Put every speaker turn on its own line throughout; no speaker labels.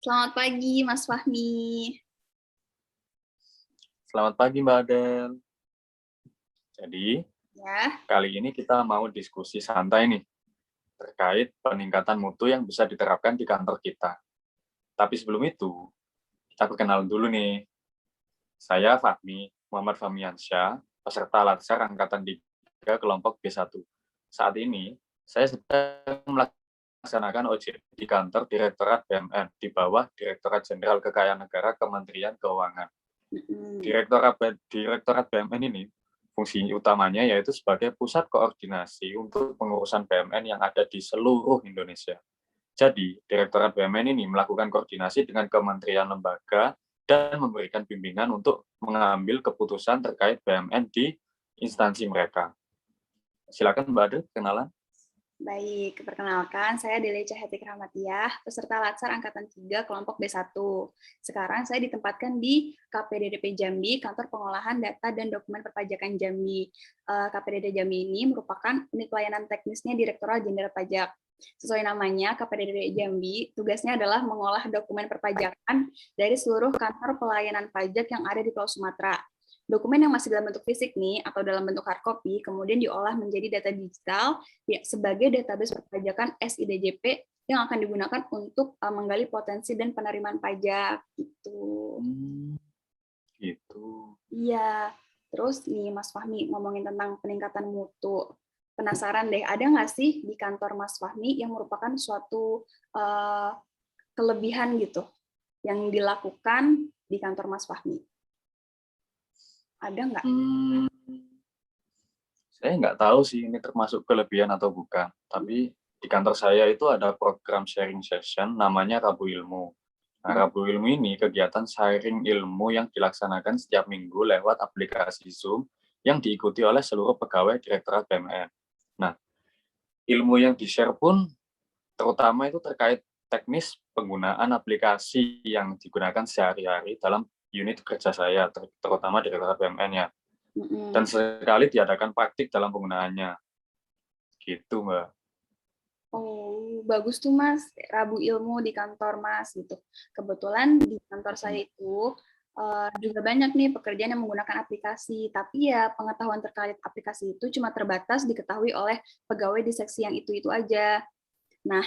Selamat pagi, Mas Fahmi.
Selamat pagi, Mbak Adel. Jadi,
Ya,
kali ini kita mau diskusi santai nih, terkait peningkatan mutu yang bisa diterapkan di kantor kita. Tapi sebelum itu, kita perkenalan dulu nih. Saya Fahmi, Muhammad Fahmiansyah, peserta Latsar Angkatan 3 kelompok B1. Saat ini, saya sedang melaksanakan OJT di kantor Direktorat BUMN di bawah Direktorat Jenderal Kekayaan Negara Kementerian Keuangan. Direktorat BUMN ini fungsi utamanya yaitu sebagai pusat koordinasi untuk pengurusan BUMN yang ada di seluruh Indonesia. Jadi, Direktorat BUMN ini melakukan koordinasi dengan kementerian lembaga dan memberikan bimbingan untuk mengambil keputusan terkait BUMN di instansi mereka. Silakan Mbak Ade, kenalan.
baik. Perkenalkan, saya Delica Hetik Rahmatiah, peserta Latsar Angkatan 3 kelompok B1. Sekarang saya ditempatkan di KPDDP Jambi, Kantor Pengolahan Data dan Dokumen Perpajakan Jambi. KPDD Jambi ini merupakan unit pelayanan teknisnya Direktorat Jenderal Pajak. Sesuai namanya, KPDD Jambi tugasnya adalah mengolah dokumen perpajakan dari seluruh kantor pelayanan pajak yang ada di Pulau Sumatera. Dokumen yang masih dalam bentuk fisik nih atau dalam bentuk hard copy kemudian diolah menjadi data digital ya, sebagai database perpajakan SIDJP yang akan digunakan untuk menggali potensi dan penerimaan pajak gitu.
Gitu.
Iya. Terus nih Mas Fahmi ngomongin tentang peningkatan mutu. Penasaran deh, ada nggak sih di kantor Mas Fahmi yang merupakan suatu kelebihan gitu yang dilakukan di kantor Mas Fahmi? Ada nggak?
Saya nggak tahu sih ini termasuk kelebihan atau bukan, tapi di kantor saya itu ada program sharing session namanya Rabu Ilmu. Nah, Rabu Ilmu ini kegiatan sharing ilmu yang dilaksanakan setiap minggu lewat aplikasi Zoom yang diikuti oleh seluruh pegawai Direktorat BUMN. Nah, ilmu yang di-share pun terutama itu terkait teknis penggunaan aplikasi yang digunakan sehari-hari dalam unit kerja saya, terutama Direktorat BUMN ya. Dan sekali diadakan praktik dalam penggunaannya. Gitu, Mbak.
Oh, bagus tuh Mas, Rabu Ilmu di kantor Mas gitu. Kebetulan di kantor saya itu juga banyak nih pekerjaan yang menggunakan aplikasi, tapi ya pengetahuan terkait aplikasi itu cuma terbatas diketahui oleh pegawai di seksi yang itu aja. Nah,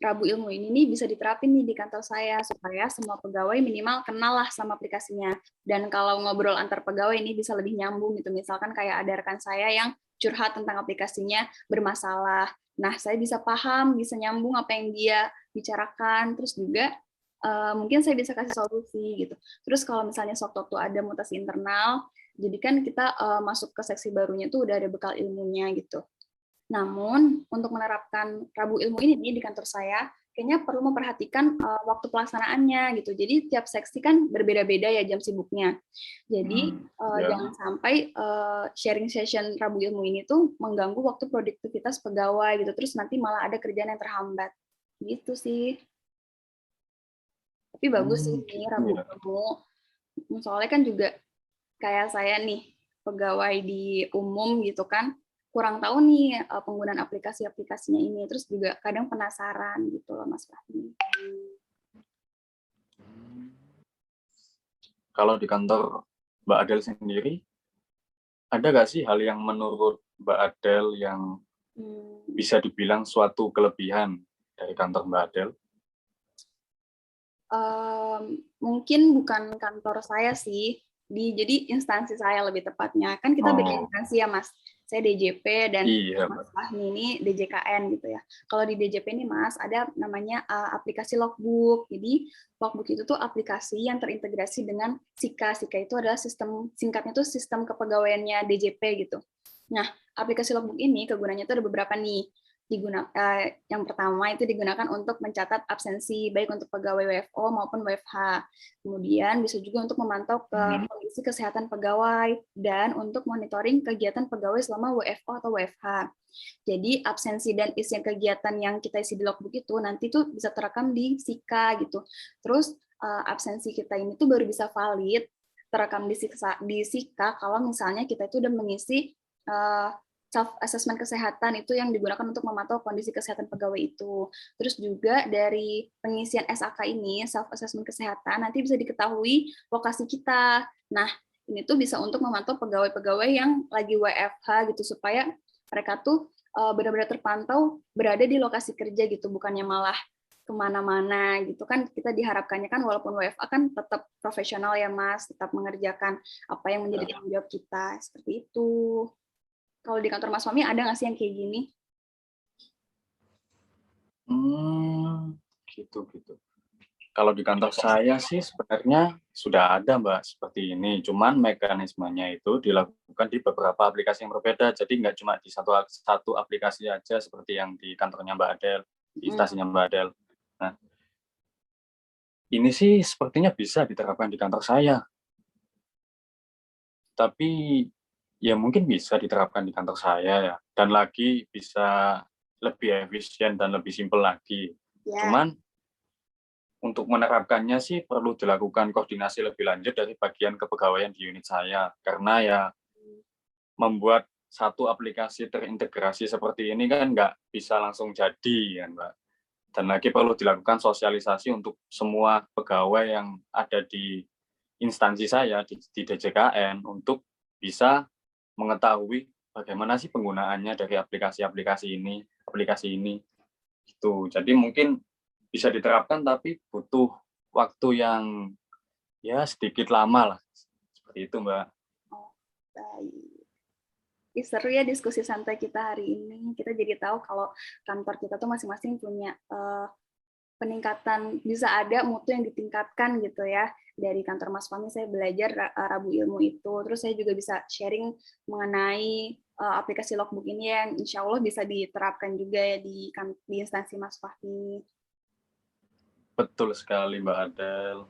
Rabu Ilmu ini nih bisa diterapin nih di kantor saya supaya semua pegawai minimal kenal lah sama aplikasinya. Dan kalau ngobrol antar pegawai ini bisa lebih nyambung gitu. Misalkan kayak ada rekan saya yang curhat tentang aplikasinya bermasalah. Nah, saya bisa paham, bisa nyambung apa yang dia bicarakan, terus juga mungkin saya bisa kasih solusi gitu. Terus kalau misalnya sewaktu ada mutasi internal, jadi kan kita masuk ke seksi barunya tuh udah ada bekal ilmunya gitu. Namun, untuk menerapkan Rabu Ilmu ini nih di kantor saya, kayaknya perlu memperhatikan waktu pelaksanaannya gitu. Jadi tiap seksi kan berbeda-beda ya jam sibuknya. Jadi jangan sampai sharing session Rabu Ilmu ini tuh mengganggu waktu produktivitas pegawai gitu. Terus nanti malah ada kerjaan yang terhambat. Gitu sih. Tapi bagus sih ini Rabu Ilmu. Soalnya kan juga kayak saya nih pegawai di umum gitu kan kurang tahu nih penggunaan aplikasi-aplikasinya ini, terus juga kadang penasaran gitu loh Mas Fahmi.
Kalau di kantor Mbak Adel sendiri, ada nggak sih hal yang menurut Mbak Adel yang bisa dibilang suatu kelebihan dari kantor Mbak Adel?
Mungkin bukan kantor saya sih, jadi instansi saya lebih tepatnya. Kan kita beda instansi ya Mas. Saya DJP dan Mas Fahmi ini DJKN gitu ya. Kalau di DJP ini Mas ada namanya aplikasi logbook. Jadi logbook itu tuh aplikasi yang terintegrasi dengan SIKA. SIKA itu adalah sistem, singkatnya tuh sistem kepegawaiannya DJP gitu. Nah, aplikasi logbook ini kegunaannya itu ada beberapa nih. Yang pertama itu digunakan untuk mencatat absensi baik untuk pegawai WFO maupun WFH. Kemudian bisa juga untuk memantau kondisi kesehatan pegawai dan untuk monitoring kegiatan pegawai selama WFO atau WFH. Jadi absensi dan isian kegiatan yang kita isi di logbook itu nanti tuh bisa terekam di SIKA gitu. Terus absensi kita ini tuh baru bisa valid terekam di SIKA kalau misalnya kita itu udah mengisi self assessment kesehatan itu yang digunakan untuk memantau kondisi kesehatan pegawai itu. Terus juga dari pengisian SAK ini, self assessment kesehatan, nanti bisa diketahui lokasi kita. Nah, ini tuh bisa untuk memantau pegawai-pegawai yang lagi WFH gitu, supaya mereka tuh benar-benar terpantau berada di lokasi kerja gitu, bukannya malah kemana-mana gitu kan. Kita diharapkannya kan walaupun WFA kan tetap profesional ya Mas, tetap mengerjakan apa yang menjadi tanggung jawab kita, seperti itu. Kalau di kantor Mas Fahmi ada nggak sih yang kayak gini?
Gitu. Kalau di kantor saya sih sebenarnya sudah ada Mbak seperti ini, cuman mekanismenya itu dilakukan di beberapa aplikasi yang berbeda, jadi nggak cuma di satu aplikasi aja seperti yang di kantornya Mbak Adel, di instansinya Mbak Adel. Nah, ini sih sepertinya bisa diterapkan di kantor saya, tapi ya mungkin bisa diterapkan di kantor saya ya, dan lagi bisa lebih efisien dan lebih simpel lagi. Cuman untuk menerapkannya sih perlu dilakukan koordinasi lebih lanjut dari bagian kepegawaian di unit saya, karena ya membuat satu aplikasi terintegrasi seperti ini kan nggak bisa langsung jadi kan Mbak. Dan lagi perlu dilakukan sosialisasi untuk semua pegawai yang ada di instansi saya di DJKN untuk bisa mengetahui bagaimana sih penggunaannya dari aplikasi ini gitu. Jadi mungkin bisa diterapkan tapi butuh waktu yang ya sedikit lama lah, seperti itu Mbak.
Oh, baik. Seru ya diskusi santai kita hari ini. Kita jadi tahu kalau kantor kita tuh masing-masing punya peningkatan, bisa ada mutu yang ditingkatkan gitu ya. Dari kantor Mas Fahmi saya belajar Rabu Ilmu itu. Terus saya juga bisa sharing mengenai aplikasi logbook ini yang insya Allah bisa diterapkan juga ya di instansi Mas Fahmi.
Betul sekali Mbak Adel.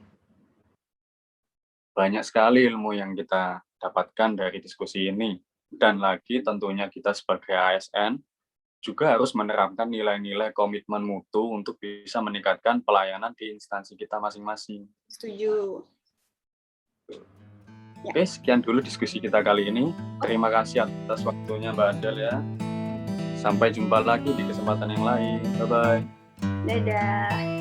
Banyak sekali ilmu yang kita dapatkan dari diskusi ini. Dan lagi tentunya kita sebagai ASN juga harus menerapkan nilai-nilai komitmen mutu untuk bisa meningkatkan pelayanan di instansi kita masing-masing.
Setuju.
Oke, sekian dulu diskusi kita kali ini. Terima kasih atas waktunya Mbak Adel ya. Sampai jumpa lagi di kesempatan yang lain. Bye-bye.
Dadah.